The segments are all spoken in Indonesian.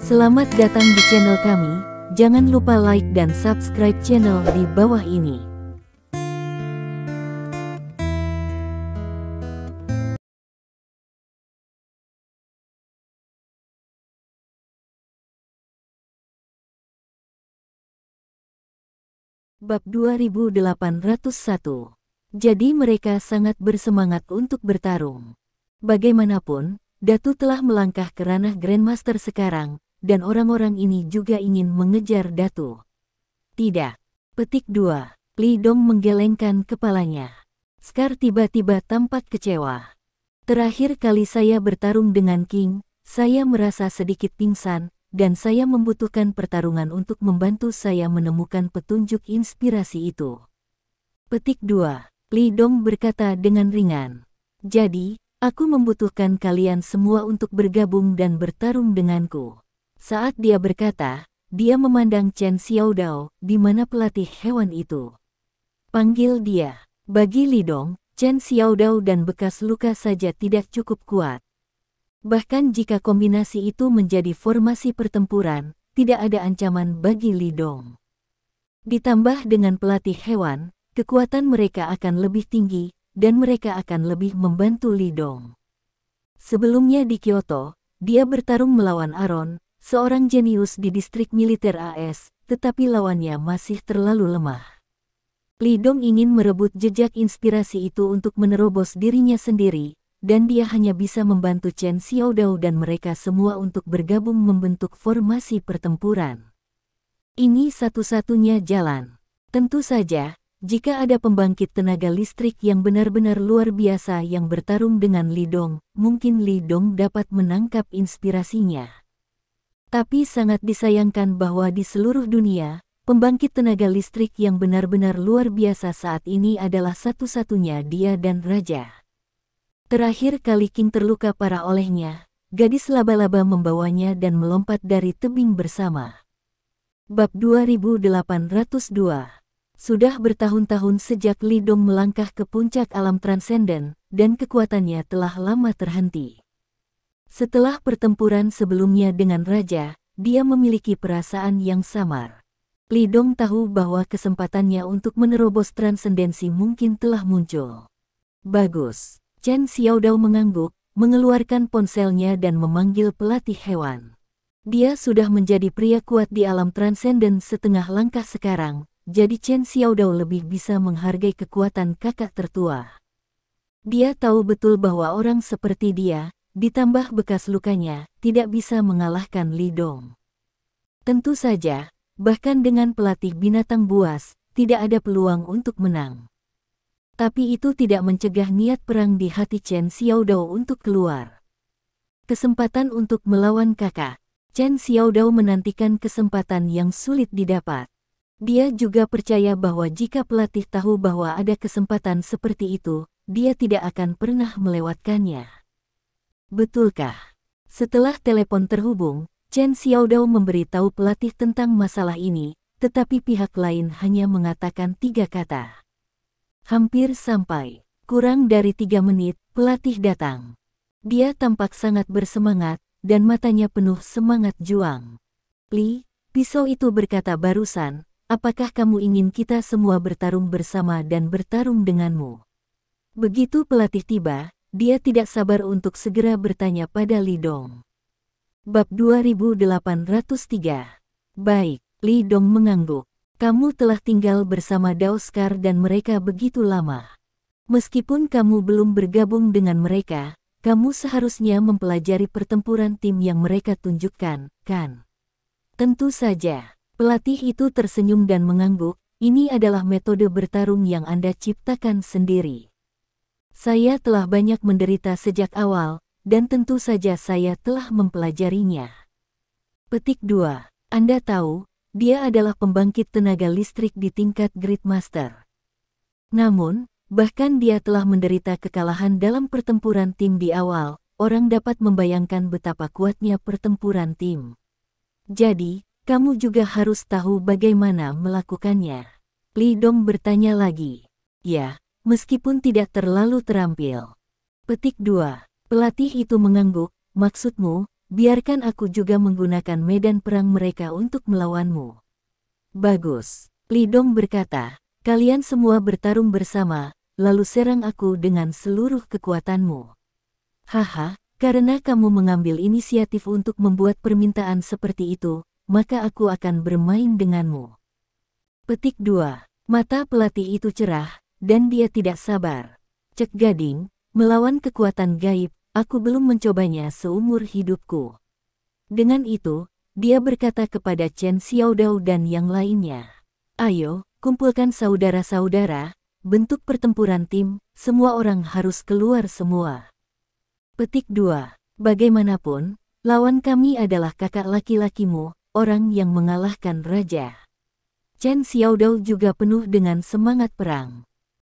Selamat datang di channel kami, jangan lupa like dan subscribe channel di bawah ini. Bab 2801. Jadi mereka sangat bersemangat untuk bertarung. Bagaimanapun, Datu telah melangkah ke ranah Grandmaster sekarang, dan orang-orang ini juga ingin mengejar Datu. Tidak. Petik 2. Li Dong menggelengkan kepalanya. Scar tiba-tiba tampak kecewa. Terakhir kali saya bertarung dengan King, saya merasa sedikit pingsan, dan saya membutuhkan pertarungan untuk membantu saya menemukan petunjuk inspirasi itu. Petik 2. Li Dong berkata dengan ringan. Jadi, aku membutuhkan kalian semua untuk bergabung dan bertarung denganku. Saat dia berkata, dia memandang Chen Xiaodao, di mana pelatih hewan itu. Panggil dia. Bagi Li Dong, Chen Xiaodao dan bekas luka saja tidak cukup kuat. Bahkan jika kombinasi itu menjadi formasi pertempuran, tidak ada ancaman bagi Li Dong. Ditambah dengan pelatih hewan, kekuatan mereka akan lebih tinggi, dan mereka akan lebih membantu Li Dong. Sebelumnya di Kyoto, dia bertarung melawan Aron, seorang jenius di distrik militer AS, tetapi lawannya masih terlalu lemah. Li Dong ingin merebut jejak inspirasi itu untuk menerobos dirinya sendiri, dan dia hanya bisa membantu Chen Xiaodao dan mereka semua untuk bergabung membentuk formasi pertempuran. Ini satu-satunya jalan. Tentu saja, jika ada pembangkit tenaga listrik yang benar-benar luar biasa yang bertarung dengan Li Dong, mungkin Li Dong dapat menangkap inspirasinya. Tapi sangat disayangkan bahwa di seluruh dunia, pembangkit tenaga listrik yang benar-benar luar biasa saat ini adalah satu-satunya dia dan Raja. Terakhir kali King terluka parah olehnya, gadis laba-laba membawanya dan melompat dari tebing bersama. Bab 2802. Sudah bertahun-tahun sejak Li Dong melangkah ke puncak alam transenden, dan kekuatannya telah lama terhenti. Setelah pertempuran sebelumnya dengan Raja, dia memiliki perasaan yang samar. Li Dong tahu bahwa kesempatannya untuk menerobos transendensi mungkin telah muncul. Bagus. Chen Xiaodao mengangguk, mengeluarkan ponselnya dan memanggil pelatih hewan. Dia sudah menjadi pria kuat di alam transenden setengah langkah sekarang, jadi Chen Xiaodao lebih bisa menghargai kekuatan kakak tertua. Dia tahu betul bahwa orang seperti dia, ditambah bekas lukanya, tidak bisa mengalahkan Li Dong. Tentu saja, bahkan dengan pelatih binatang buas, tidak ada peluang untuk menang. Tapi itu tidak mencegah niat perang di hati Chen Xiaodao untuk keluar. Kesempatan untuk melawan kakak. Chen Xiaodao menantikan kesempatan yang sulit didapat. Dia juga percaya bahwa jika pelatih tahu bahwa ada kesempatan seperti itu, dia tidak akan pernah melewatkannya. Betulkah? Setelah telepon terhubung, Chen Xiaodao memberitahu pelatih tentang masalah ini, tetapi pihak lain hanya mengatakan 3 kata. Hampir sampai. Kurang dari 3 menit, pelatih datang. Dia tampak sangat bersemangat, dan matanya penuh semangat juang. Li, pisau itu berkata barusan, apakah kamu ingin kita semua bertarung bersama dan bertarung denganmu? Begitu pelatih tiba, dia tidak sabar untuk segera bertanya pada Li Dong. Bab 2803. Baik, Li Dong mengangguk. Kamu telah tinggal bersama Dao Scar dan mereka begitu lama. Meskipun kamu belum bergabung dengan mereka, kamu seharusnya mempelajari pertempuran tim yang mereka tunjukkan, kan? Tentu saja. Pelatih itu tersenyum dan mengangguk, ini adalah metode bertarung yang Anda ciptakan sendiri. Saya telah banyak menderita sejak awal, dan tentu saja saya telah mempelajarinya. Petik 2. Anda tahu, dia adalah pembangkit tenaga listrik di tingkat Great Master. Namun, bahkan dia telah menderita kekalahan dalam pertempuran tim di awal, orang dapat membayangkan betapa kuatnya pertempuran tim. Jadi, kamu juga harus tahu bagaimana melakukannya. Li Dong bertanya lagi. Ya. Meskipun tidak terlalu terampil. Petik 2. Pelatih itu mengangguk, maksudmu, biarkan aku juga menggunakan medan perang mereka untuk melawanmu. Bagus, Li Dong berkata, kalian semua bertarung bersama, lalu serang aku dengan seluruh kekuatanmu. Haha, karena kamu mengambil inisiatif untuk membuat permintaan seperti itu, maka aku akan bermain denganmu. Petik 2. Mata pelatih itu cerah, dan dia tidak sabar. Cek Gading, melawan kekuatan gaib, aku belum mencobanya seumur hidupku. Dengan itu, dia berkata kepada Chen Xiaodao dan yang lainnya. Ayo, kumpulkan saudara-saudara, bentuk pertempuran tim, semua orang harus keluar semua. Petik 2. Bagaimanapun, lawan kami adalah kakak laki-lakimu, orang yang mengalahkan raja. Chen Xiaodao juga penuh dengan semangat perang.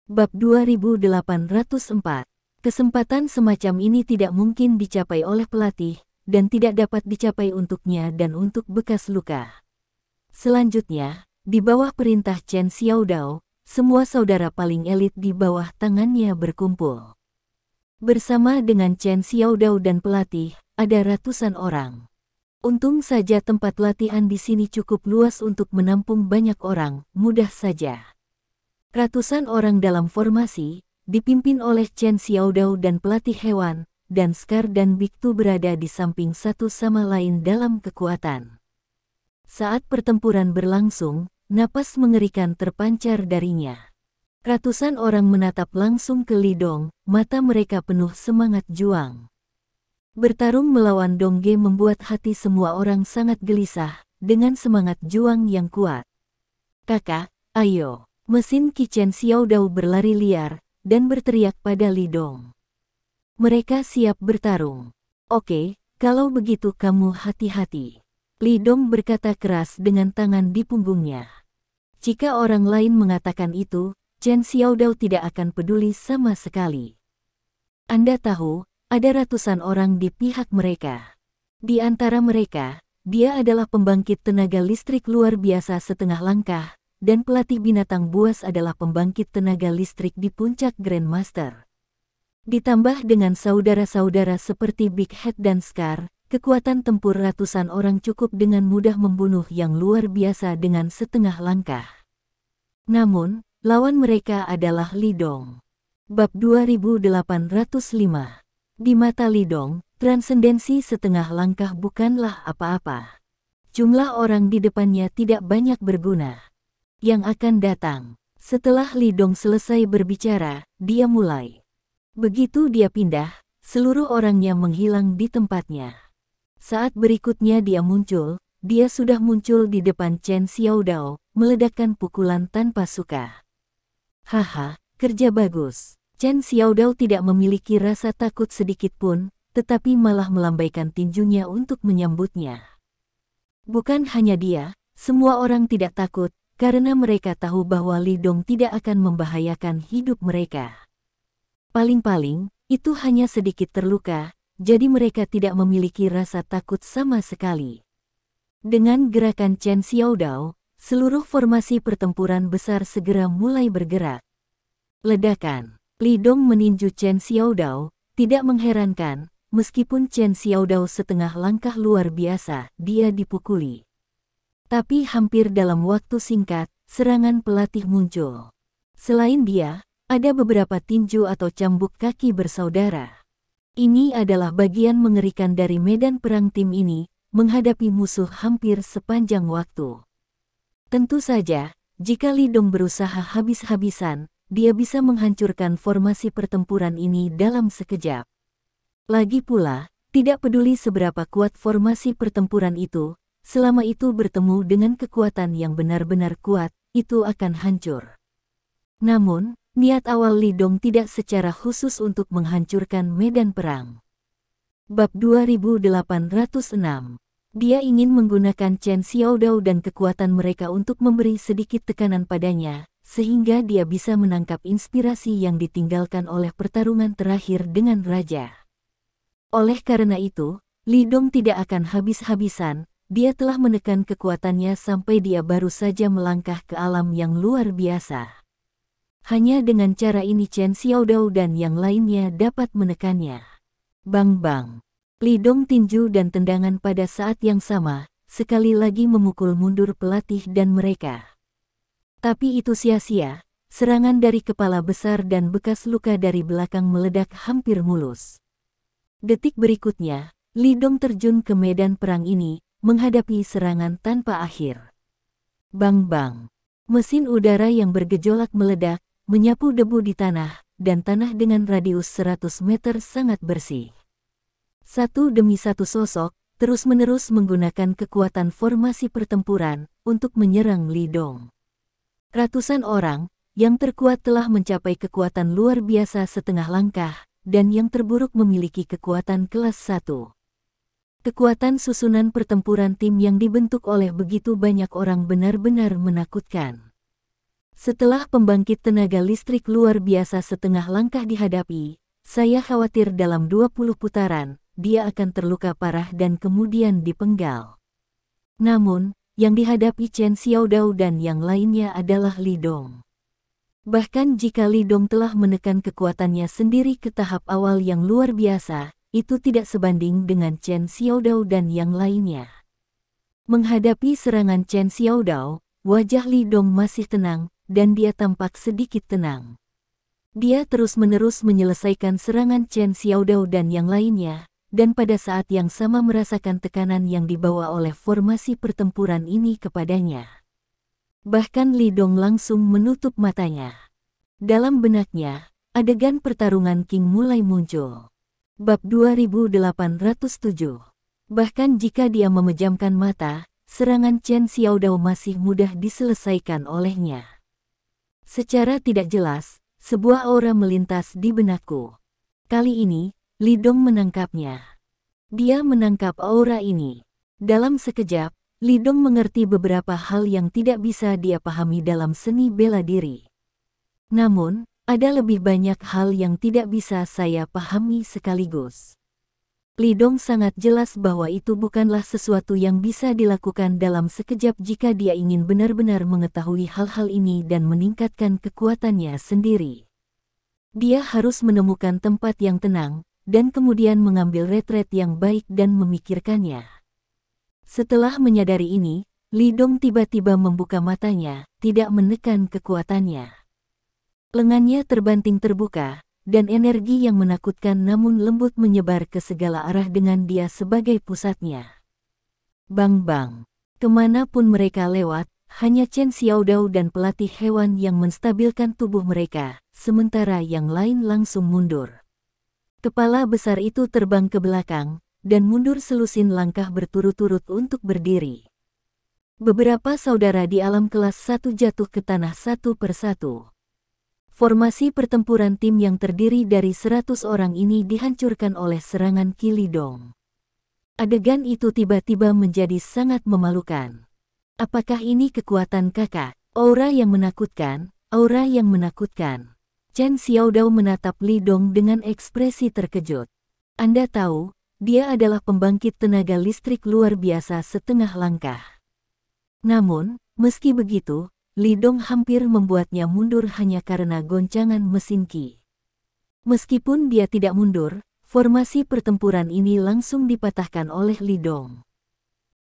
Bab 2804. Kesempatan semacam ini tidak mungkin dicapai oleh pelatih, dan tidak dapat dicapai untuknya dan untuk bekas luka. Selanjutnya, di bawah perintah Chen Xiaodao, semua saudara paling elit di bawah tangannya berkumpul. Bersama dengan Chen Xiaodao dan pelatih, ada ratusan orang. Untung saja tempat latihan di sini cukup luas untuk menampung banyak orang, mudah saja. Ratusan orang dalam formasi, dipimpin oleh Chen Xiaodao dan pelatih hewan, dan Scar dan Biktu berada di samping satu sama lain dalam kekuatan. Saat pertempuran berlangsung, napas mengerikan terpancar darinya. Ratusan orang menatap langsung ke Li Dong, mata mereka penuh semangat juang. Bertarung melawan Dong Ge membuat hati semua orang sangat gelisah, dengan semangat juang yang kuat. Kakak, ayo! Mesin Qi Chen Xiaodao berlari liar, dan berteriak pada Li Dong. Mereka siap bertarung. Oke, kalau begitu kamu hati-hati. Li Dong berkata keras dengan tangan di punggungnya. Jika orang lain mengatakan itu, Chen Xiaodao tidak akan peduli sama sekali. Anda tahu, ada ratusan orang di pihak mereka. Di antara mereka, dia adalah pembangkit tenaga listrik luar biasa setengah langkah, dan pelatih binatang buas adalah pembangkit tenaga listrik di puncak Grandmaster. Ditambah dengan saudara-saudara seperti Big Head dan Scar, kekuatan tempur ratusan orang cukup dengan mudah membunuh yang luar biasa dengan setengah langkah. Namun, lawan mereka adalah Li Dong. Bab 2805. Di mata Li Dong, transendensi setengah langkah bukanlah apa-apa. Jumlah orang di depannya tidak banyak berguna. Yang akan datang, setelah Li Dong selesai berbicara, dia mulai. Begitu dia pindah, seluruh orangnya menghilang di tempatnya. Saat berikutnya dia muncul, dia sudah muncul di depan Chen Xiaodao, meledakkan pukulan tanpa suka. Haha, kerja bagus. Chen Xiaodao tidak memiliki rasa takut sedikit pun, tetapi malah melambaikan tinjunya untuk menyambutnya. Bukan hanya dia, semua orang tidak takut, karena mereka tahu bahwa Li Dong tidak akan membahayakan hidup mereka. Paling-paling, itu hanya sedikit terluka, jadi mereka tidak memiliki rasa takut sama sekali. Dengan gerakan Chen Xiaodao, seluruh formasi pertempuran besar segera mulai bergerak. Ledakan. Li Dong meninju Chen Xiaodao, tidak mengherankan, meskipun Chen Xiaodao setengah langkah luar biasa, dia dipukuli. Tapi hampir dalam waktu singkat, serangan pelatih muncul. Selain dia, ada beberapa tinju atau cambuk kaki bersaudara. Ini adalah bagian mengerikan dari medan perang tim ini, menghadapi musuh hampir sepanjang waktu. Tentu saja, jika Li Dong berusaha habis-habisan, dia bisa menghancurkan formasi pertempuran ini dalam sekejap. Lagi pula, tidak peduli seberapa kuat formasi pertempuran itu, selama itu bertemu dengan kekuatan yang benar-benar kuat, itu akan hancur. Namun, niat awal Li Dong tidak secara khusus untuk menghancurkan medan perang. Bab 2806. Dia ingin menggunakan Chen Xiaodao dan kekuatan mereka untuk memberi sedikit tekanan padanya, sehingga dia bisa menangkap inspirasi yang ditinggalkan oleh pertarungan terakhir dengan raja. Oleh karena itu, Li Dong tidak akan habis-habisan, dia telah menekan kekuatannya sampai dia baru saja melangkah ke alam yang luar biasa. Hanya dengan cara ini Chen Xiaodao dan yang lainnya dapat menekannya. Bang-bang. Li Dong tinju dan tendangan pada saat yang sama, sekali lagi memukul mundur pelatih dan mereka. Tapi itu sia-sia, serangan dari kepala besar dan bekas luka dari belakang meledak hampir mulus. Detik berikutnya, Li Dong terjun ke medan perang ini, menghadapi serangan tanpa akhir. Bang-bang. Mesin udara yang bergejolak meledak, menyapu debu di tanah, dan tanah dengan radius 100 meter sangat bersih. Satu demi satu sosok, terus-menerus menggunakan kekuatan formasi pertempuran untuk menyerang Li Dong. Ratusan orang, yang terkuat telah mencapai kekuatan luar biasa setengah langkah, dan yang terburuk memiliki kekuatan kelas 1. Kekuatan susunan pertempuran tim yang dibentuk oleh begitu banyak orang benar-benar menakutkan. Setelah pembangkit tenaga listrik luar biasa setengah langkah dihadapi, saya khawatir dalam 20 putaran, dia akan terluka parah dan kemudian dipenggal. Namun, yang dihadapi Chen Xiaodao dan yang lainnya adalah Li Dong. Bahkan jika Li Dong telah menekan kekuatannya sendiri ke tahap awal yang luar biasa, itu tidak sebanding dengan Chen Xiaodao dan yang lainnya. Menghadapi serangan Chen Xiaodao, wajah Li Dong masih tenang, dan dia tampak sedikit tenang. Dia terus-menerus menyelesaikan serangan Chen Xiaodao dan yang lainnya, dan pada saat yang sama merasakan tekanan yang dibawa oleh formasi pertempuran ini kepadanya. Bahkan Li Dong langsung menutup matanya. Dalam benaknya, adegan pertarungan King mulai muncul. Bab 2807. Bahkan jika dia memejamkan mata, serangan Chen Xiaodao masih mudah diselesaikan olehnya. Secara tidak jelas, sebuah aura melintas di benakku. Kali ini, Li Dong menangkapnya. Dia menangkap aura ini. Dalam sekejap, Li Dong mengerti beberapa hal yang tidak bisa dia pahami dalam seni bela diri. Namun, ada lebih banyak hal yang tidak bisa saya pahami sekaligus. Li Dong sangat jelas bahwa itu bukanlah sesuatu yang bisa dilakukan dalam sekejap jika dia ingin benar-benar mengetahui hal-hal ini dan meningkatkan kekuatannya sendiri. Dia harus menemukan tempat yang tenang, dan kemudian mengambil retret yang baik dan memikirkannya. Setelah menyadari ini, Li Dong tiba-tiba membuka matanya, tidak menekan kekuatannya. Lengannya terbanting terbuka, dan energi yang menakutkan namun lembut menyebar ke segala arah dengan dia sebagai pusatnya. Bang-bang. Kemanapun mereka lewat, hanya Chen Xiaodao dan pelatih hewan yang menstabilkan tubuh mereka, sementara yang lain langsung mundur. Kepala besar itu terbang ke belakang, dan mundur selusin langkah berturut-turut untuk berdiri. Beberapa saudara di alam kelas 1 jatuh ke tanah satu persatu. Formasi pertempuran tim yang terdiri dari 100 orang ini dihancurkan oleh serangan Li Dong. Adegan itu tiba-tiba menjadi sangat memalukan. Apakah ini kekuatan kakak? Aura yang menakutkan, aura yang menakutkan. Chen Xiaodao menatap Li Dong dengan ekspresi terkejut. Anda tahu, dia adalah pembangkit tenaga listrik luar biasa setengah langkah. Namun, meski begitu, Li Dong hampir membuatnya mundur hanya karena goncangan mesin Qi. Meskipun dia tidak mundur, formasi pertempuran ini langsung dipatahkan oleh Li Dong.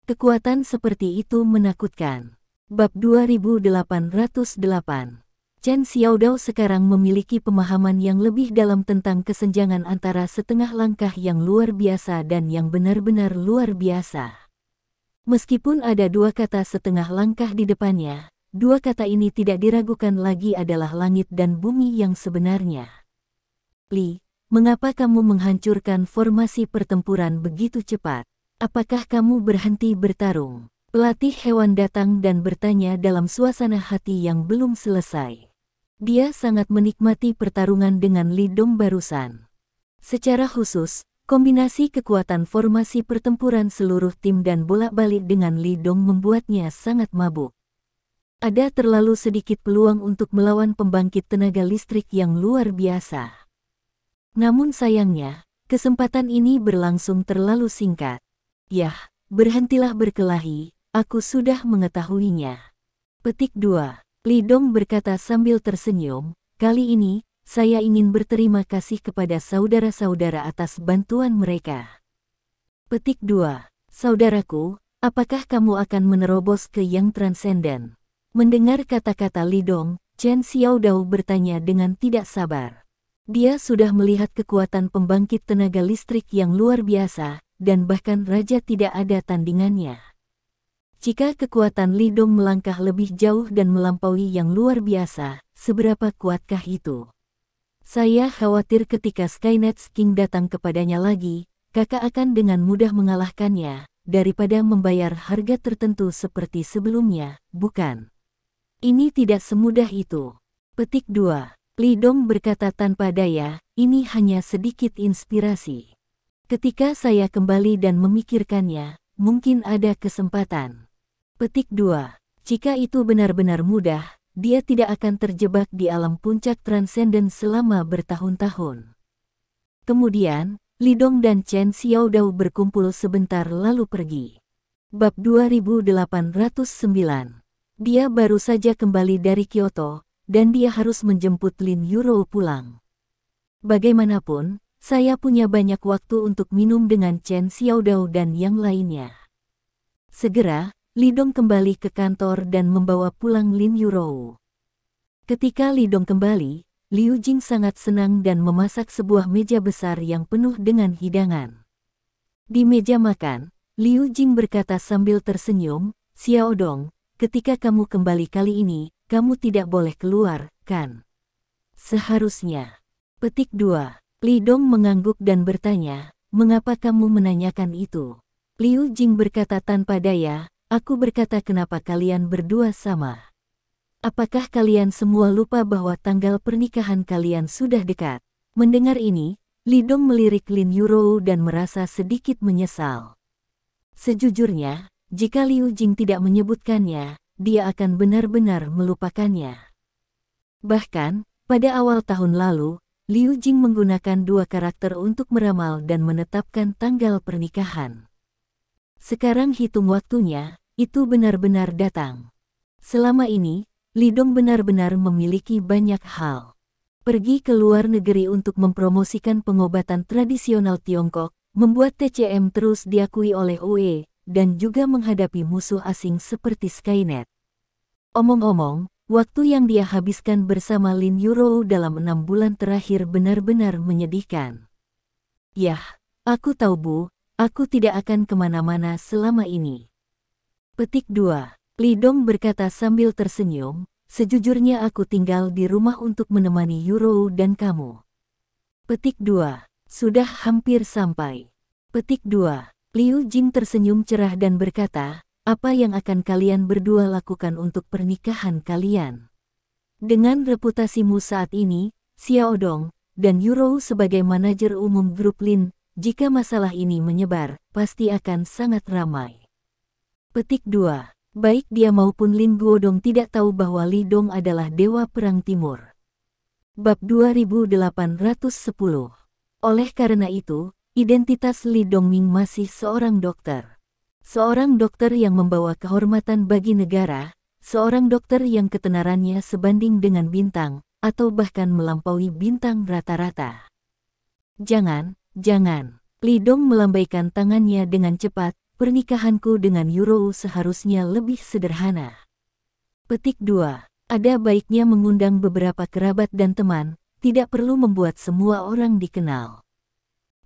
Kekuatan seperti itu menakutkan. Bab 2808. Chen Xiaodao sekarang memiliki pemahaman yang lebih dalam tentang kesenjangan antara setengah langkah yang luar biasa dan yang benar-benar luar biasa. Meskipun ada dua kata setengah langkah di depannya, dua kata ini tidak diragukan lagi adalah langit dan bumi yang sebenarnya. Li, mengapa kamu menghancurkan formasi pertempuran begitu cepat? Apakah kamu berhenti bertarung? Pelatih hewan datang dan bertanya dalam suasana hati yang belum selesai. Dia sangat menikmati pertarungan dengan Li Dong barusan. Secara khusus, kombinasi kekuatan formasi pertempuran seluruh tim dan bolak-balik dengan Li Dong membuatnya sangat mabuk. Ada terlalu sedikit peluang untuk melawan pembangkit tenaga listrik yang luar biasa. Namun sayangnya, kesempatan ini berlangsung terlalu singkat. Yah, berhentilah berkelahi, aku sudah mengetahuinya. Petik 2. Li Dong berkata sambil tersenyum, kali ini, saya ingin berterima kasih kepada saudara-saudara atas bantuan mereka. Petik 2. Saudaraku, apakah kamu akan menerobos ke yang transenden? Mendengar kata-kata Lidong, Chen Xiaodao bertanya dengan tidak sabar. Dia sudah melihat kekuatan pembangkit tenaga listrik yang luar biasa, dan bahkan raja tidak ada tandingannya. Jika kekuatan Lidong melangkah lebih jauh dan melampaui yang luar biasa, seberapa kuatkah itu? Saya khawatir ketika Skynet King datang kepadanya lagi, kakak akan dengan mudah mengalahkannya, daripada membayar harga tertentu seperti sebelumnya, bukan? Ini tidak semudah itu. Petik 2. Lidong berkata tanpa daya, ini hanya sedikit inspirasi. Ketika saya kembali dan memikirkannya, mungkin ada kesempatan. Petik 2. Jika itu benar-benar mudah, dia tidak akan terjebak di alam puncak transenden selama bertahun-tahun. Kemudian, Lidong dan Chen Xiaodao berkumpul sebentar lalu pergi. Bab 2809. Dia baru saja kembali dari Kyoto, dan dia harus menjemput Lin Yuro pulang. Bagaimanapun, saya punya banyak waktu untuk minum dengan Chen Xiaodao dan yang lainnya. Segera, Lidong kembali ke kantor dan membawa pulang Lin Yuro. Ketika Lidong kembali, Liu Jing sangat senang dan memasak sebuah meja besar yang penuh dengan hidangan. Di meja makan, Liu Jing berkata sambil tersenyum, "Xiaodong, ketika kamu kembali kali ini, kamu tidak boleh keluar, kan?" "Seharusnya." Petik 2. Lidong mengangguk dan bertanya, "Mengapa kamu menanyakan itu?" Liu Jing berkata tanpa daya, "Aku berkata kenapa kalian berdua sama. Apakah kalian semua lupa bahwa tanggal pernikahan kalian sudah dekat?" Mendengar ini, Lidong melirik Lin Yuro dan merasa sedikit menyesal. Sejujurnya, jika Liu Jing tidak menyebutkannya, dia akan benar-benar melupakannya. Bahkan, pada awal tahun lalu, Liu Jing menggunakan dua karakter untuk meramal dan menetapkan tanggal pernikahan. Sekarang hitung waktunya, itu benar-benar datang. Selama ini, Lidong benar-benar memiliki banyak hal. Pergi ke luar negeri untuk mempromosikan pengobatan tradisional Tiongkok, membuat TCM terus diakui oleh UE, dan juga menghadapi musuh asing seperti Skynet. Omong-omong, waktu yang dia habiskan bersama Lin Yuro dalam 6 bulan terakhir benar-benar menyedihkan. Yah, aku tahu Bu, aku tidak akan kemana-mana selama ini. Petik 2. Lidong berkata sambil tersenyum, "Sejujurnya aku tinggal di rumah untuk menemani Yuro dan kamu." Petik 2. Sudah hampir sampai. Petik 2. Liu Jing tersenyum cerah dan berkata, "Apa yang akan kalian berdua lakukan untuk pernikahan kalian? Dengan reputasimu saat ini, Xiaodong, dan Yuro sebagai manajer umum grup Lin, jika masalah ini menyebar, pasti akan sangat ramai." Petik 2. Baik dia maupun Lin Guodong tidak tahu bahwa Lidong adalah dewa perang timur. Bab 2810. Oleh karena itu, identitas Li Dongming masih seorang dokter. Seorang dokter yang membawa kehormatan bagi negara, seorang dokter yang ketenarannya sebanding dengan bintang, atau bahkan melampaui bintang rata-rata. Jangan. Lidong melambaikan tangannya dengan cepat. Pernikahanku dengan Yuro seharusnya lebih sederhana. Petik 2. Ada baiknya mengundang beberapa kerabat dan teman, tidak perlu membuat semua orang dikenal.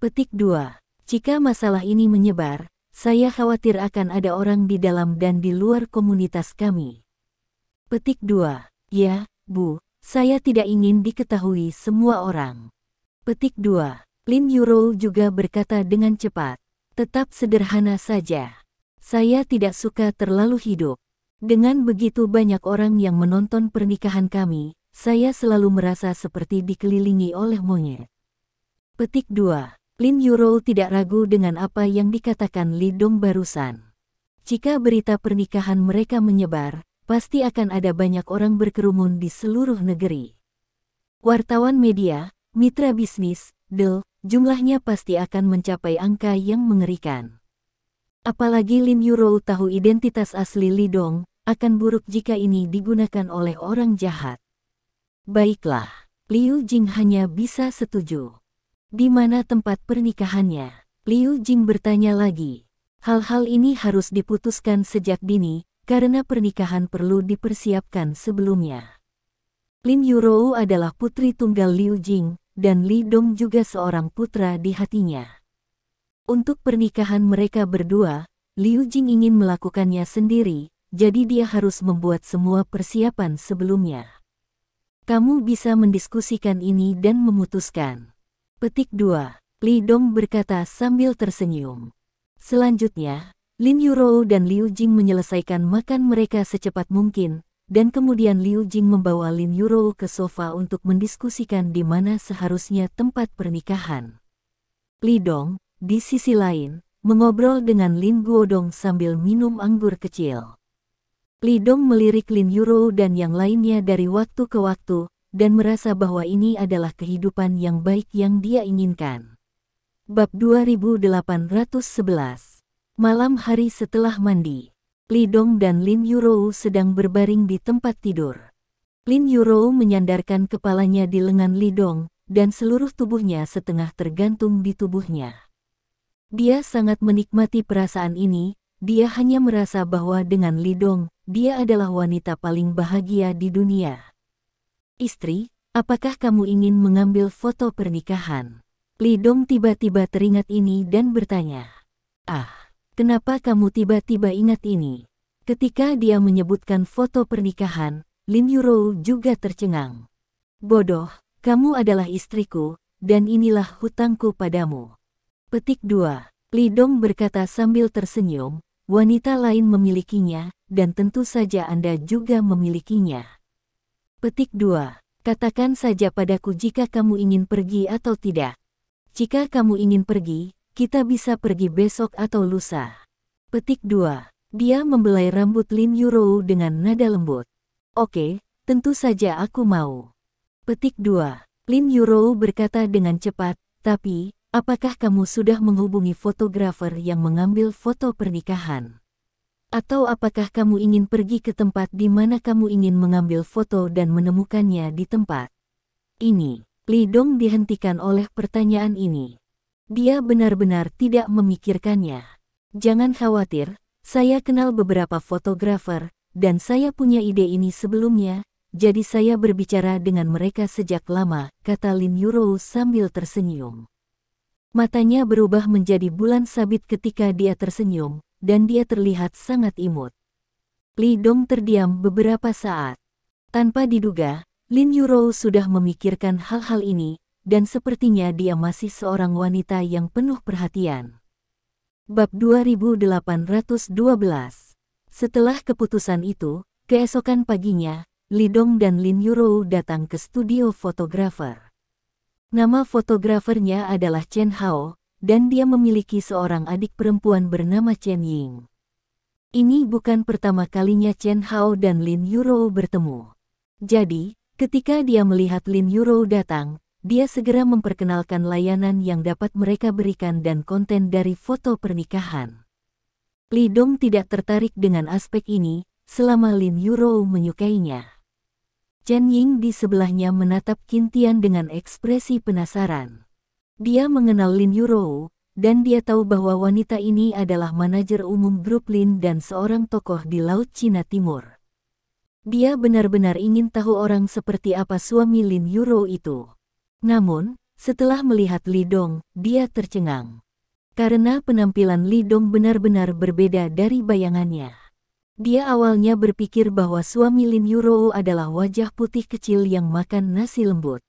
Petik 2. Jika masalah ini menyebar, saya khawatir akan ada orang di dalam dan di luar komunitas kami. Petik 2. Ya, Bu, saya tidak ingin diketahui semua orang. Petik 2. Lin Yuro juga berkata dengan cepat. Tetap sederhana saja. Saya tidak suka terlalu hidup. Dengan begitu banyak orang yang menonton pernikahan kami, saya selalu merasa seperti dikelilingi oleh monyet. Petik 2. Lin Yuro tidak ragu dengan apa yang dikatakan Lidong barusan. Jika berita pernikahan mereka menyebar, pasti akan ada banyak orang berkerumun di seluruh negeri. Wartawan media, mitra bisnis, jumlahnya pasti akan mencapai angka yang mengerikan. Apalagi Lin Yuro tahu identitas asli Lidong, akan buruk jika ini digunakan oleh orang jahat. Baiklah, Liu Jing hanya bisa setuju. Di mana tempat pernikahannya? Liu Jing bertanya lagi. Hal-hal ini harus diputuskan sejak dini, karena pernikahan perlu dipersiapkan sebelumnya. Lin Yurou adalah putri tunggal Liu Jing, dan Li Dong juga seorang putra di hatinya. Untuk pernikahan mereka berdua, Liu Jing ingin melakukannya sendiri, jadi dia harus membuat semua persiapan sebelumnya. Kamu bisa mendiskusikan ini dan memutuskan. Petik 2. Li Dong berkata sambil tersenyum. Selanjutnya, Lin Yurou dan Liu Jing menyelesaikan makan mereka secepat mungkin, dan kemudian Liu Jing membawa Lin Yurou ke sofa untuk mendiskusikan di mana seharusnya tempat pernikahan. Li Dong, di sisi lain, mengobrol dengan Lin Guodong sambil minum anggur kecil. Li Dong melirik Lin Yurou dan yang lainnya dari waktu ke waktu, dan merasa bahwa ini adalah kehidupan yang baik yang dia inginkan. Bab 2811. Malam hari setelah mandi, Li Dong dan Lin Yurou sedang berbaring di tempat tidur. Lin Yurou menyandarkan kepalanya di lengan Li Dong, dan seluruh tubuhnya setengah tergantung di tubuhnya. Dia sangat menikmati perasaan ini, dia hanya merasa bahwa dengan Li Dong, dia adalah wanita paling bahagia di dunia. Istri, apakah kamu ingin mengambil foto pernikahan? Li Dong tiba-tiba teringat ini dan bertanya. Kenapa kamu tiba-tiba ingat ini? Ketika dia menyebutkan foto pernikahan, Lin Yurou juga tercengang. Bodoh, kamu adalah istriku, dan inilah hutangku padamu. Petik 2. Li Dong berkata sambil tersenyum, wanita lain memilikinya, dan tentu saja Anda juga memilikinya. Petik 2. Katakan saja padaku jika kamu ingin pergi atau tidak. Jika kamu ingin pergi, kita bisa pergi besok atau lusa. Petik 2. Dia membelai rambut Lin Yurou dengan nada lembut. Oke, tentu saja aku mau. Petik 2. Lin Yurou berkata dengan cepat, tapi, apakah kamu sudah menghubungi fotografer yang mengambil foto pernikahan? Atau apakah kamu ingin pergi ke tempat di mana kamu ingin mengambil foto dan menemukannya di tempat ini? Li Dong dihentikan oleh pertanyaan ini. Dia benar-benar tidak memikirkannya. Jangan khawatir, saya kenal beberapa fotografer, dan saya punya ide ini sebelumnya, jadi saya berbicara dengan mereka sejak lama, kata Lin Yurou sambil tersenyum. Matanya berubah menjadi bulan sabit ketika dia tersenyum, dan dia terlihat sangat imut. Li Dong terdiam beberapa saat. Tanpa diduga, Lin Yurou sudah memikirkan hal-hal ini, dan sepertinya dia masih seorang wanita yang penuh perhatian. Bab 2812. Setelah keputusan itu, keesokan paginya, Li Dong dan Lin Yurou datang ke studio fotografer. Nama fotografernya adalah Chen Hao, dan dia memiliki seorang adik perempuan bernama Chen Ying. Ini bukan pertama kalinya Chen Hao dan Lin Yurou bertemu. Jadi, ketika dia melihat Lin Yurou datang, dia segera memperkenalkan layanan yang dapat mereka berikan dan konten dari foto pernikahan. Li Dong tidak tertarik dengan aspek ini, selama Lin Yurou menyukainya. Chen Ying di sebelahnya menatap Qin Tian dengan ekspresi penasaran. Dia mengenal Lin Yurou, dan dia tahu bahwa wanita ini adalah manajer umum grup Lin dan seorang tokoh di Laut Cina Timur. Dia benar-benar ingin tahu orang seperti apa suami Lin Yurou itu. Namun, setelah melihat Li Dong, dia tercengang. Karena penampilan Li Dong benar-benar berbeda dari bayangannya. Dia awalnya berpikir bahwa suami Lin Yurou adalah wajah putih kecil yang makan nasi lembut.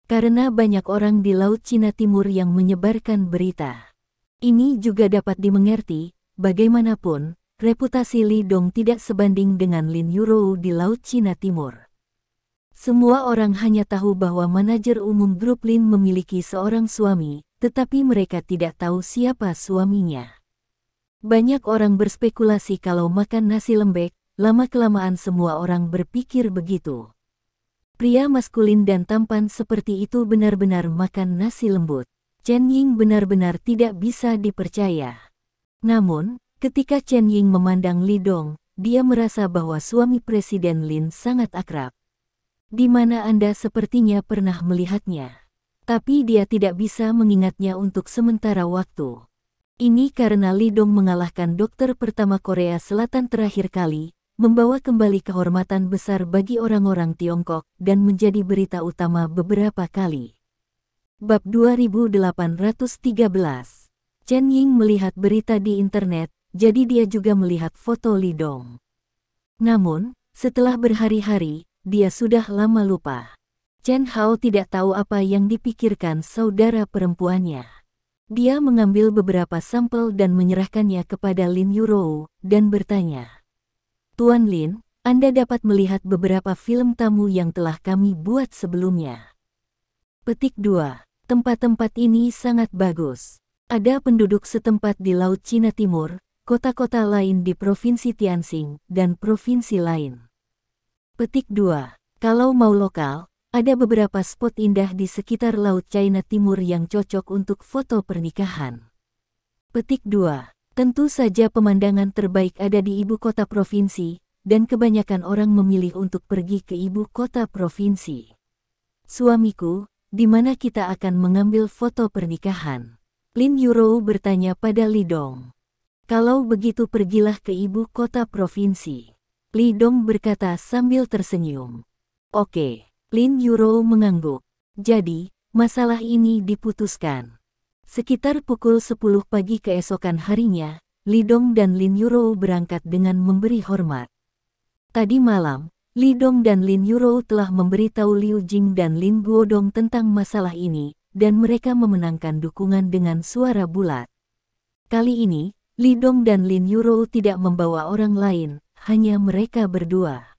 Karena banyak orang di Laut Cina Timur yang menyebarkan berita. Ini juga dapat dimengerti, bagaimanapun, reputasi Li Dong tidak sebanding dengan Lin Yurou di Laut Cina Timur. Semua orang hanya tahu bahwa manajer umum grup Lin memiliki seorang suami, tetapi mereka tidak tahu siapa suaminya. Banyak orang berspekulasi kalau makan nasi lembek, lama-kelamaan semua orang berpikir begitu. Pria maskulin dan tampan seperti itu benar-benar makan nasi lembut. Chen Ying benar-benar tidak bisa dipercaya. Namun, ketika Chen Ying memandang Li Dong, dia merasa bahwa suami Presiden Lin sangat akrab. Di mana Anda sepertinya pernah melihatnya? Tapi dia tidak bisa mengingatnya untuk sementara waktu. Ini karena Lee Dong mengalahkan dokter pertama Korea Selatan terakhir kali, membawa kembali kehormatan besar bagi orang-orang Tiongkok dan menjadi berita utama beberapa kali. Bab 2813. Chen Ying melihat berita di internet, jadi dia juga melihat foto Lee Dong. Namun, setelah berhari-hari, dia sudah lama lupa. Chen Hao tidak tahu apa yang dipikirkan saudara perempuannya. Dia mengambil beberapa sampel dan menyerahkannya kepada Lin Yurou, dan bertanya, "Tuan Lin, Anda dapat melihat beberapa film tamu yang telah kami buat sebelumnya." Petik 2. Tempat-tempat ini sangat bagus. Ada penduduk setempat di Laut Cina Timur, kota-kota lain di Provinsi Tianxing, dan provinsi lain. Petik 2. Kalau mau lokal, ada beberapa spot indah di sekitar Laut Cina Timur yang cocok untuk foto pernikahan. Petik 2. Tentu saja pemandangan terbaik ada di ibu kota provinsi, dan kebanyakan orang memilih untuk pergi ke ibu kota provinsi. Suamiku, di mana kita akan mengambil foto pernikahan? Lin Yurou bertanya pada Lee Dong. Kalau begitu pergilah ke ibu kota provinsi. Lee Dong berkata sambil tersenyum. Oke, Lin Yurou mengangguk. Jadi, masalah ini diputuskan. Sekitar pukul 10 pagi keesokan harinya, Lee Dong dan Lin Yurou berangkat dengan memberi hormat. Tadi malam, Lee Dong dan Lin Yurou telah memberitahu Liu Jing dan Lin Guodong tentang masalah ini, dan mereka memenangkan dukungan dengan suara bulat. Kali ini, Lee Dong dan Lin Yurou tidak membawa orang lain, hanya mereka berdua.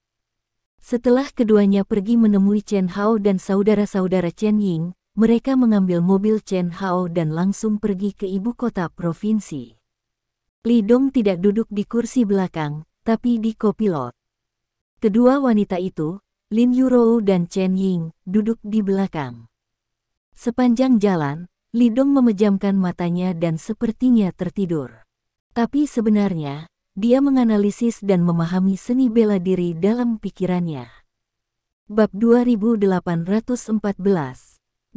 Setelah keduanya pergi menemui Chen Hao dan saudara-saudara Chen Ying, mereka mengambil mobil Chen Hao dan langsung pergi ke ibu kota provinsi. Lee Dong tidak duduk di kursi belakang, tapi di kopilot. Kedua wanita itu, Lin Yurou dan Chen Ying, duduk di belakang. Sepanjang jalan, Lee Dong memejamkan matanya dan sepertinya tertidur. Tapi sebenarnya, dia menganalisis dan memahami seni bela diri dalam pikirannya. Bab 2814.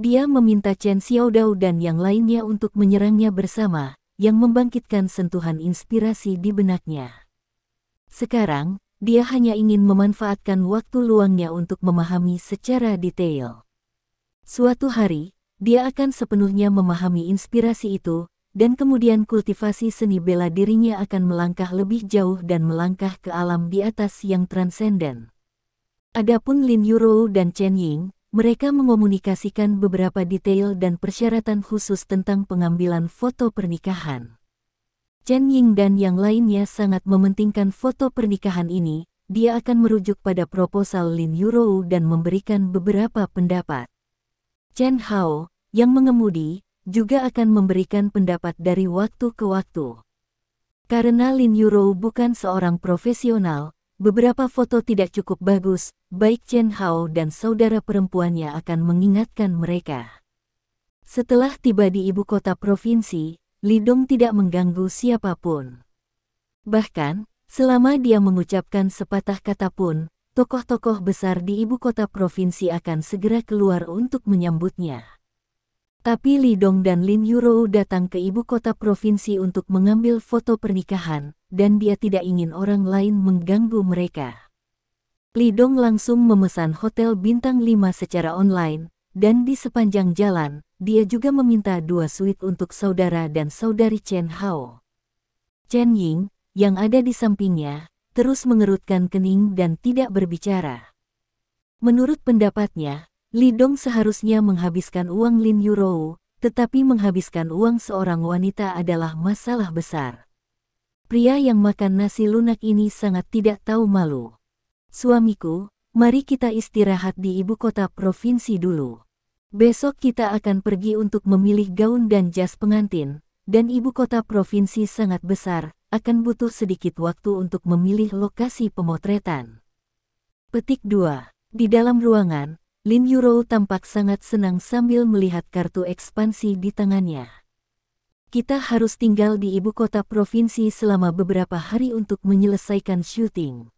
Dia meminta Chen Xiaodao dan yang lainnya untuk menyerangnya bersama, yang membangkitkan sentuhan inspirasi di benaknya. Sekarang, dia hanya ingin memanfaatkan waktu luangnya untuk memahami secara detail. Suatu hari, dia akan sepenuhnya memahami inspirasi itu, dan kemudian kultivasi seni bela dirinya akan melangkah lebih jauh dan melangkah ke alam di atas yang transenden. Adapun Lin Yurou dan Chen Ying, mereka mengomunikasikan beberapa detail dan persyaratan khusus tentang pengambilan foto pernikahan. Chen Ying dan yang lainnya sangat mementingkan foto pernikahan ini, dia akan merujuk pada proposal Lin Yurou dan memberikan beberapa pendapat. Chen Hao, yang mengemudi, juga akan memberikan pendapat dari waktu ke waktu. Karena Lin Yurou bukan seorang profesional, beberapa foto tidak cukup bagus, baik Chen Hao dan saudara perempuannya akan mengingatkan mereka. Setelah tiba di ibu kota provinsi, Lee Dong tidak mengganggu siapapun. Bahkan, selama dia mengucapkan sepatah kata pun, tokoh-tokoh besar di ibu kota provinsi akan segera keluar untuk menyambutnya. Tapi Lee Dong dan Lin Yurou datang ke ibu kota provinsi untuk mengambil foto pernikahan, dan dia tidak ingin orang lain mengganggu mereka. Lee Dong langsung memesan hotel bintang 5 secara online, dan di sepanjang jalan, dia juga meminta 2 suite untuk saudara dan saudari Chen Hao. Chen Ying, yang ada di sampingnya, terus mengerutkan kening dan tidak berbicara. Menurut pendapatnya, Lee Dong seharusnya menghabiskan uang Lin Yurou, tetapi menghabiskan uang seorang wanita adalah masalah besar. Pria yang makan nasi lunak ini sangat tidak tahu malu. Suamiku, mari kita istirahat di ibu kota provinsi dulu. Besok kita akan pergi untuk memilih gaun dan jas pengantin, dan ibu kota provinsi sangat besar, akan butuh sedikit waktu untuk memilih lokasi pemotretan. Petik 2. Di dalam ruangan, Lin Yurou tampak sangat senang sambil melihat kartu ekspansi di tangannya. Kita harus tinggal di ibu kota provinsi selama beberapa hari untuk menyelesaikan syuting.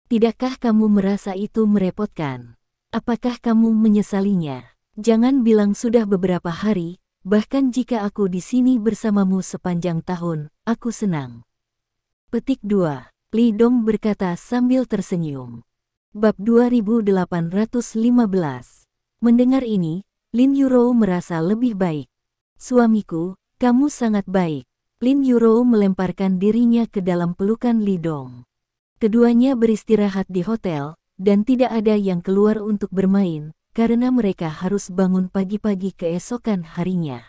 Tidakkah kamu merasa itu merepotkan? Apakah kamu menyesalinya? Jangan bilang sudah beberapa hari, bahkan jika aku di sini bersamamu sepanjang tahun, aku senang. Petik 2. Li Dong berkata sambil tersenyum. Bab 2815. Mendengar ini, Lin Yuro merasa lebih baik. Suamiku, kamu sangat baik. Lin Yuro melemparkan dirinya ke dalam pelukan Li Dong. Keduanya beristirahat di hotel, dan tidak ada yang keluar untuk bermain, karena mereka harus bangun pagi-pagi keesokan harinya.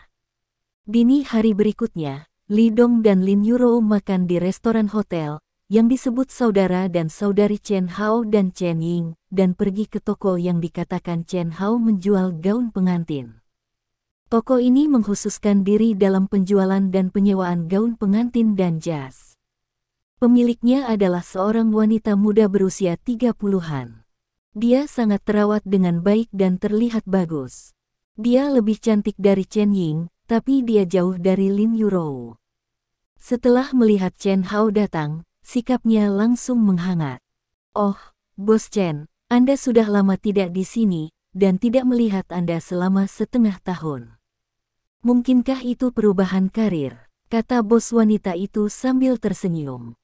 Dini hari berikutnya, Li Dong dan Lin Yuro makan di restoran hotel, yang disebut saudara dan saudari Chen Hao dan Chen Ying, dan pergi ke toko yang dikatakan Chen Hao menjual gaun pengantin. Toko ini mengkhususkan diri dalam penjualan dan penyewaan gaun pengantin dan jas. Pemiliknya adalah seorang wanita muda berusia 30-an. Dia sangat terawat dengan baik dan terlihat bagus. Dia lebih cantik dari Chen Ying, tapi dia jauh dari Lin Yuro. Setelah melihat Chen Hao datang, sikapnya langsung menghangat. "Oh, Bos Chen, Anda sudah lama tidak di sini, dan tidak melihat Anda selama setengah tahun. Mungkinkah itu perubahan karir?" kata bos wanita itu sambil tersenyum.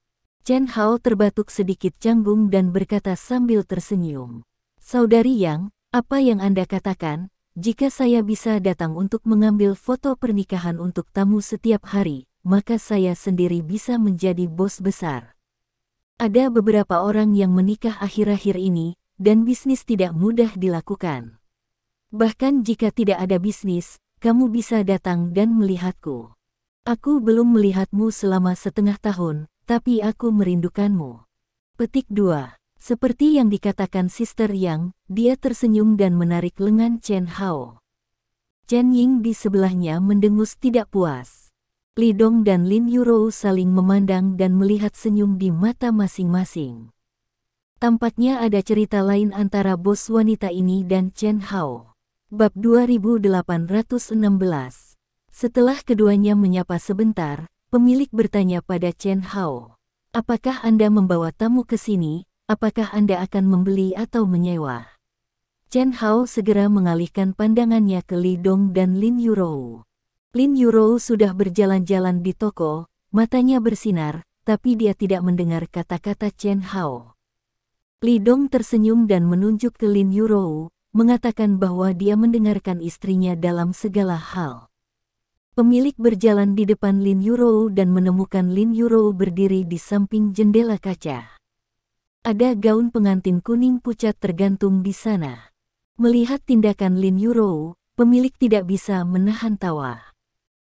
Chen Hao terbatuk sedikit canggung dan berkata sambil tersenyum. "Saudari Yang, apa yang Anda katakan? Jika saya bisa datang untuk mengambil foto pernikahan untuk tamu setiap hari, maka saya sendiri bisa menjadi bos besar. Ada beberapa orang yang menikah akhir-akhir ini, dan bisnis tidak mudah dilakukan. Bahkan jika tidak ada bisnis, kamu bisa datang dan melihatku. Aku belum melihatmu selama setengah tahun, tapi aku merindukanmu." Petik 2. Seperti yang dikatakan Sister Yang, dia tersenyum dan menarik lengan Chen Hao. Chen Ying di sebelahnya mendengus tidak puas. Li Dong dan Lin Yuro saling memandang dan melihat senyum di mata masing-masing. Tampaknya ada cerita lain antara bos wanita ini dan Chen Hao. Bab 2816. Setelah keduanya menyapa sebentar, pemilik bertanya pada Chen Hao. "Apakah Anda membawa tamu ke sini? Apakah Anda akan membeli atau menyewa?" Chen Hao segera mengalihkan pandangannya ke Li Dong dan Lin Yuro. Lin Yuro sudah berjalan-jalan di toko, matanya bersinar, tapi dia tidak mendengar kata-kata Chen Hao. Li Dong tersenyum dan menunjuk ke Lin Yuro, mengatakan bahwa dia mendengarkan istrinya dalam segala hal. Pemilik berjalan di depan Lin Yuro dan menemukan Lin Yuro berdiri di samping jendela kaca. Ada gaun pengantin kuning pucat tergantung di sana. Melihat tindakan Lin Yuro, pemilik tidak bisa menahan tawa.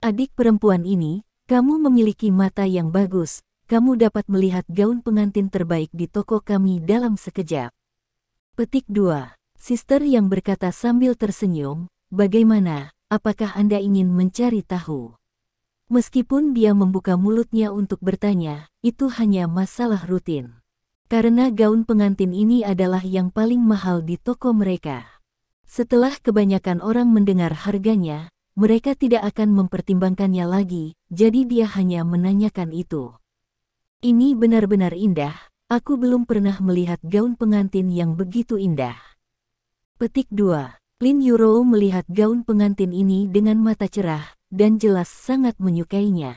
"Adik perempuan ini, kamu memiliki mata yang bagus, kamu dapat melihat gaun pengantin terbaik di toko kami dalam sekejap." Petik 2. Sister yang berkata sambil tersenyum, "Bagaimana, apakah Anda ingin mencari tahu?" Meskipun dia membuka mulutnya untuk bertanya, itu hanya masalah rutin. Karena gaun pengantin ini adalah yang paling mahal di toko mereka. Setelah kebanyakan orang mendengar harganya, mereka tidak akan mempertimbangkannya lagi, jadi dia hanya menanyakan itu. "Ini benar-benar indah, aku belum pernah melihat gaun pengantin yang begitu indah." Petik 2. Lin Yuro melihat gaun pengantin ini dengan mata cerah, dan jelas sangat menyukainya.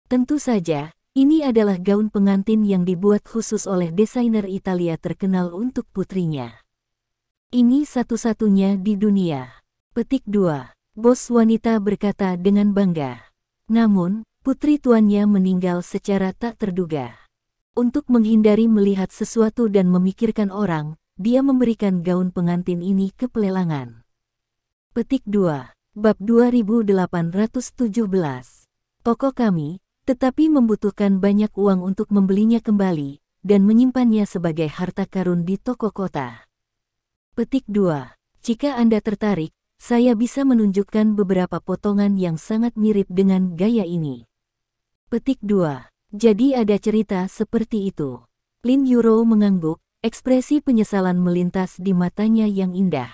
Tentu saja, ini adalah gaun pengantin yang dibuat khusus oleh desainer Italia terkenal untuk putrinya. Ini satu-satunya di dunia. Petik 2. Bos wanita berkata dengan bangga. Namun, putri tuannya meninggal secara tak terduga. Untuk menghindari melihat sesuatu dan memikirkan orang, dia memberikan gaun pengantin ini ke pelelangan. Petik 2. Bab 2817. Toko kami, tetapi membutuhkan banyak uang untuk membelinya kembali, dan menyimpannya sebagai harta karun di toko kota. Petik 2. Jika Anda tertarik, saya bisa menunjukkan beberapa potongan yang sangat mirip dengan gaya ini. Petik 2. Jadi ada cerita seperti itu. Lin Yuro mengangguk. Ekspresi penyesalan melintas di matanya yang indah.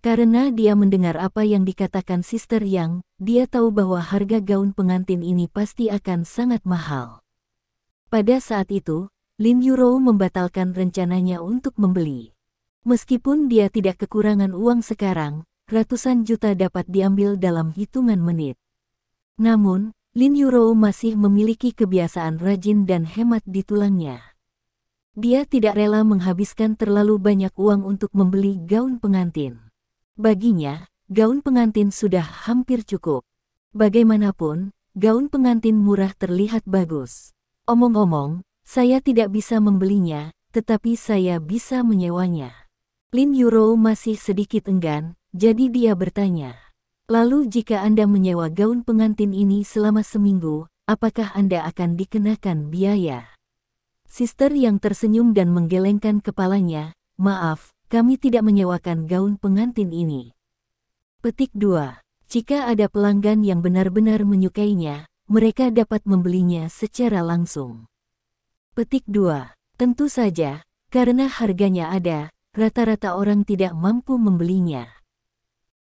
Karena dia mendengar apa yang dikatakan Sister Yang, dia tahu bahwa harga gaun pengantin ini pasti akan sangat mahal. Pada saat itu, Lin Yuro membatalkan rencananya untuk membeli. Meskipun dia tidak kekurangan uang sekarang, ratusan juta dapat diambil dalam hitungan menit. Namun, Lin Yurou masih memiliki kebiasaan rajin dan hemat di tulangnya. Dia tidak rela menghabiskan terlalu banyak uang untuk membeli gaun pengantin. Baginya, gaun pengantin sudah hampir cukup. Bagaimanapun, gaun pengantin murah terlihat bagus. Omong-omong, saya tidak bisa membelinya, tetapi saya bisa menyewanya. Lin Yurou masih sedikit enggan, jadi dia bertanya. Lalu jika Anda menyewa gaun pengantin ini selama seminggu, apakah Anda akan dikenakan biaya? Sister yang tersenyum dan menggelengkan kepalanya, maaf, kami tidak menyewakan gaun pengantin ini. Petik 2. Jika ada pelanggan yang benar-benar menyukainya, mereka dapat membelinya secara langsung. Petik 2. Tentu saja, karena harganya ada, rata-rata orang tidak mampu membelinya.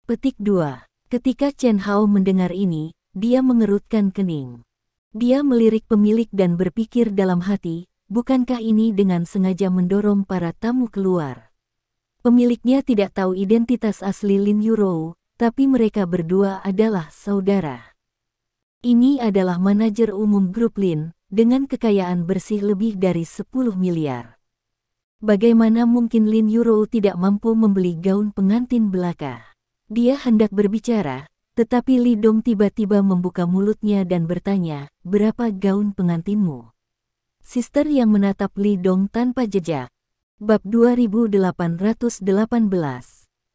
Petik 2. Ketika Chen Hao mendengar ini, dia mengerutkan kening. Dia melirik pemilik dan berpikir dalam hati, bukankah ini dengan sengaja mendorong para tamu keluar? Pemiliknya tidak tahu identitas asli Lin Yurou, tapi mereka berdua adalah saudara. Ini adalah manajer umum grup Lin, dengan kekayaan bersih lebih dari 10 miliar. Bagaimana mungkin Lin Yurou tidak mampu membeli gaun pengantin belaka? Dia hendak berbicara, tetapi Li Dong tiba-tiba membuka mulutnya dan bertanya, berapa gaun pengantinmu? Sister yang menatap Li Dong tanpa jejak. Bab 2818.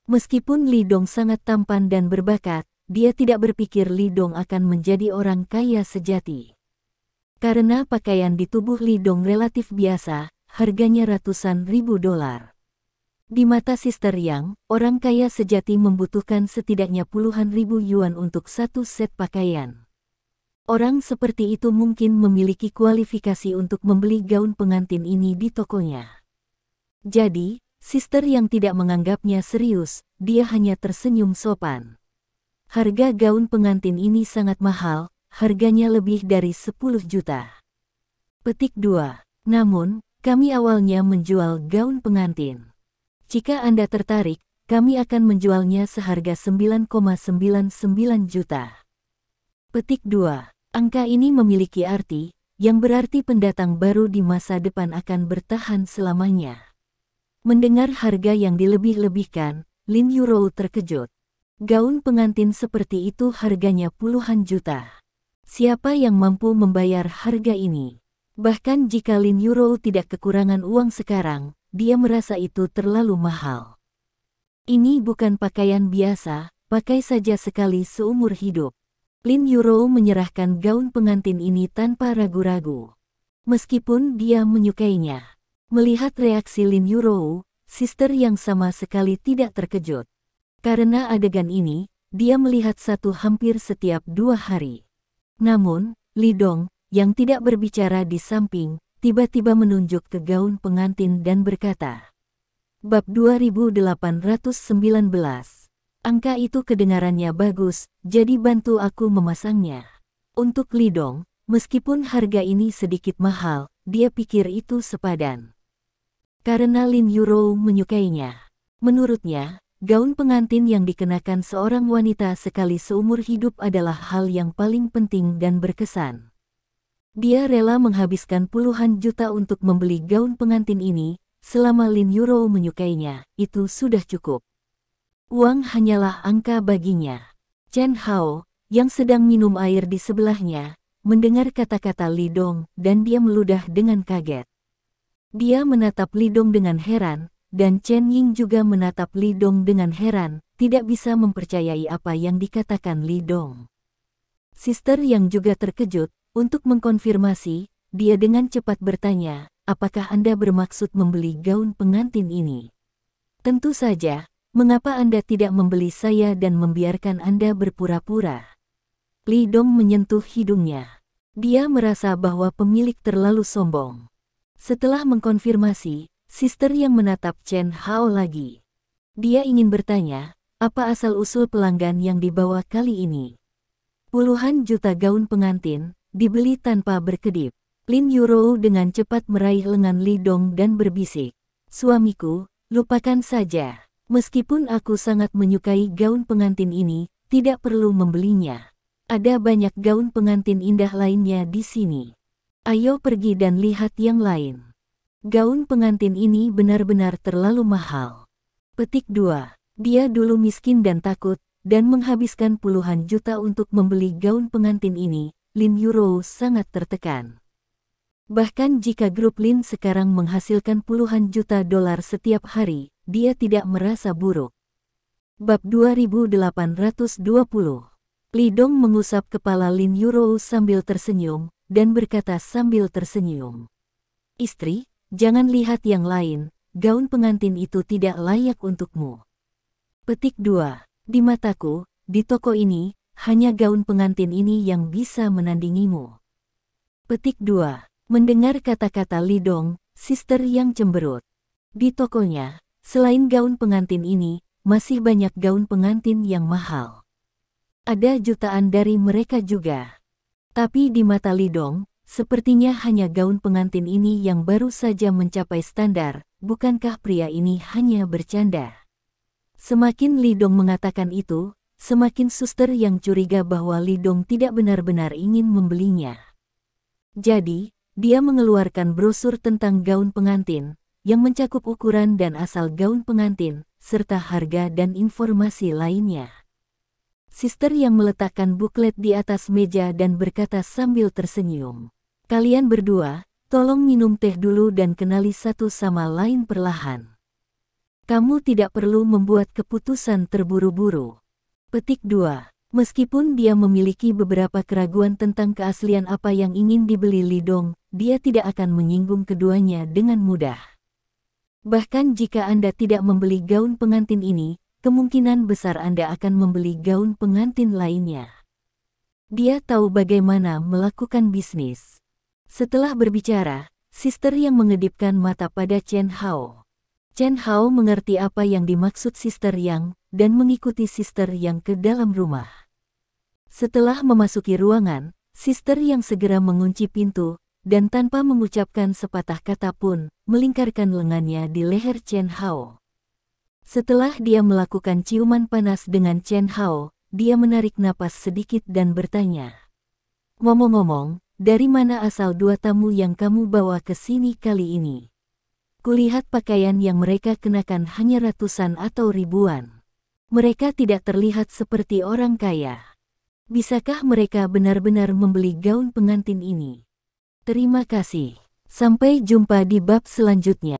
Meskipun Li Dong sangat tampan dan berbakat, dia tidak berpikir Li Dong akan menjadi orang kaya sejati. Karena pakaian di tubuh Li Dong relatif biasa, harganya ratusan ribu dolar. Di mata Sister Yang, orang kaya sejati membutuhkan setidaknya puluhan ribu yuan untuk satu set pakaian. Orang seperti itu mungkin memiliki kualifikasi untuk membeli gaun pengantin ini di tokonya. Jadi, Sister Yang tidak menganggapnya serius, dia hanya tersenyum sopan. Harga gaun pengantin ini sangat mahal, harganya lebih dari 10 juta. Petik 2. Namun, kami awalnya menjual gaun pengantin. Jika Anda tertarik, kami akan menjualnya seharga 9,99 juta. Petik 2. Angka ini memiliki arti, yang berarti pendatang baru di masa depan akan bertahan selamanya. Mendengar harga yang dilebih-lebihkan, Lin Yurou terkejut. Gaun pengantin seperti itu harganya puluhan juta. Siapa yang mampu membayar harga ini? Bahkan jika Lin Yurou tidak kekurangan uang sekarang, dia merasa itu terlalu mahal. Ini bukan pakaian biasa, pakai saja sekali seumur hidup. Lin Yurou menyerahkan gaun pengantin ini tanpa ragu-ragu. Meskipun dia menyukainya. Melihat reaksi Lin Yurou, Sister yang sama sekali tidak terkejut. Karena adegan ini, dia melihat satu hampir setiap 2 hari. Namun, Li Dong, yang tidak berbicara di samping, tiba-tiba menunjuk ke gaun pengantin dan berkata, Bab 2819. Angka itu kedengarannya bagus, jadi bantu aku memasangnya. Untuk Li Dong, meskipun harga ini sedikit mahal, dia pikir itu sepadan. Karena Lin Yurou menyukainya. Menurutnya, gaun pengantin yang dikenakan seorang wanita sekali seumur hidup adalah hal yang paling penting dan berkesan. Dia rela menghabiskan puluhan juta untuk membeli gaun pengantin ini, selama Lin Yurou menyukainya, itu sudah cukup. Uang hanyalah angka baginya. Chen Hao, yang sedang minum air di sebelahnya, mendengar kata-kata Li Dong dan dia meludah dengan kaget. Dia menatap Li Dong dengan heran, dan Chen Ying juga menatap Li Dong dengan heran, tidak bisa mempercayai apa yang dikatakan Li Dong. Sister yang juga terkejut. Untuk mengkonfirmasi, dia dengan cepat bertanya, apakah Anda bermaksud membeli gaun pengantin ini? Tentu saja, mengapa Anda tidak membeli saya dan membiarkan Anda berpura-pura? Li Dong menyentuh hidungnya. Dia merasa bahwa pemilik terlalu sombong. Setelah mengkonfirmasi, Sister yang menatap Chen Hao lagi. Dia ingin bertanya, apa asal-usul pelanggan yang dibawa kali ini? Puluhan juta gaun pengantin, dibeli tanpa berkedip. Lin Yurou dengan cepat meraih lengan Li Dong dan berbisik. Suamiku, lupakan saja. Meskipun aku sangat menyukai gaun pengantin ini, tidak perlu membelinya. Ada banyak gaun pengantin indah lainnya di sini. Ayo pergi dan lihat yang lain. Gaun pengantin ini benar-benar terlalu mahal. Petik 2. Dia dulu miskin dan takut, dan menghabiskan puluhan juta untuk membeli gaun pengantin ini. Lin Yurou sangat tertekan. Bahkan jika grup Lin sekarang menghasilkan puluhan juta dolar setiap hari, dia tidak merasa buruk. Bab 2820. Li Dong mengusap kepala Lin Yurou sambil tersenyum, dan berkata sambil tersenyum. Istri, jangan lihat yang lain, gaun pengantin itu tidak layak untukmu. Petik 2. Di mataku, di toko ini, hanya gaun pengantin ini yang bisa menandingimu. Petik 2. Mendengar kata-kata Li Dong, sister yang cemberut. Di tokonya, selain gaun pengantin ini, masih banyak gaun pengantin yang mahal. Ada jutaan dari mereka juga. Tapi di mata Li Dong, sepertinya hanya gaun pengantin ini yang baru saja mencapai standar, bukankah pria ini hanya bercanda? Semakin Li Dong mengatakan itu, semakin suster yang curiga bahwa Li Dong tidak benar-benar ingin membelinya. Jadi, dia mengeluarkan brosur tentang gaun pengantin, yang mencakup ukuran dan asal gaun pengantin, serta harga dan informasi lainnya. Sister yang meletakkan buklet di atas meja dan berkata sambil tersenyum, "Kalian berdua, tolong minum teh dulu dan kenali satu sama lain perlahan. Kamu tidak perlu membuat keputusan terburu-buru." Petik 2. Meskipun dia memiliki beberapa keraguan tentang keaslian apa yang ingin dibeli Li Dong, dia tidak akan menyinggung keduanya dengan mudah. Bahkan jika Anda tidak membeli gaun pengantin ini, kemungkinan besar Anda akan membeli gaun pengantin lainnya. Dia tahu bagaimana melakukan bisnis. Setelah berbicara, sister yang mengedipkan mata pada Chen Hao. Chen Hao mengerti apa yang dimaksud sister yang, dan mengikuti sister yang ke dalam rumah. Setelah memasuki ruangan, sister yang segera mengunci pintu, dan tanpa mengucapkan sepatah kata pun, melingkarkan lengannya di leher Chen Hao. Setelah dia melakukan ciuman panas dengan Chen Hao, dia menarik napas sedikit dan bertanya, "Ngomong-ngomong, dari mana asal dua tamu yang kamu bawa ke sini kali ini? Kulihat pakaian yang mereka kenakan hanya ratusan atau ribuan. Mereka tidak terlihat seperti orang kaya. Bisakah mereka benar-benar membeli gaun pengantin ini?" Terima kasih. Sampai jumpa di bab selanjutnya.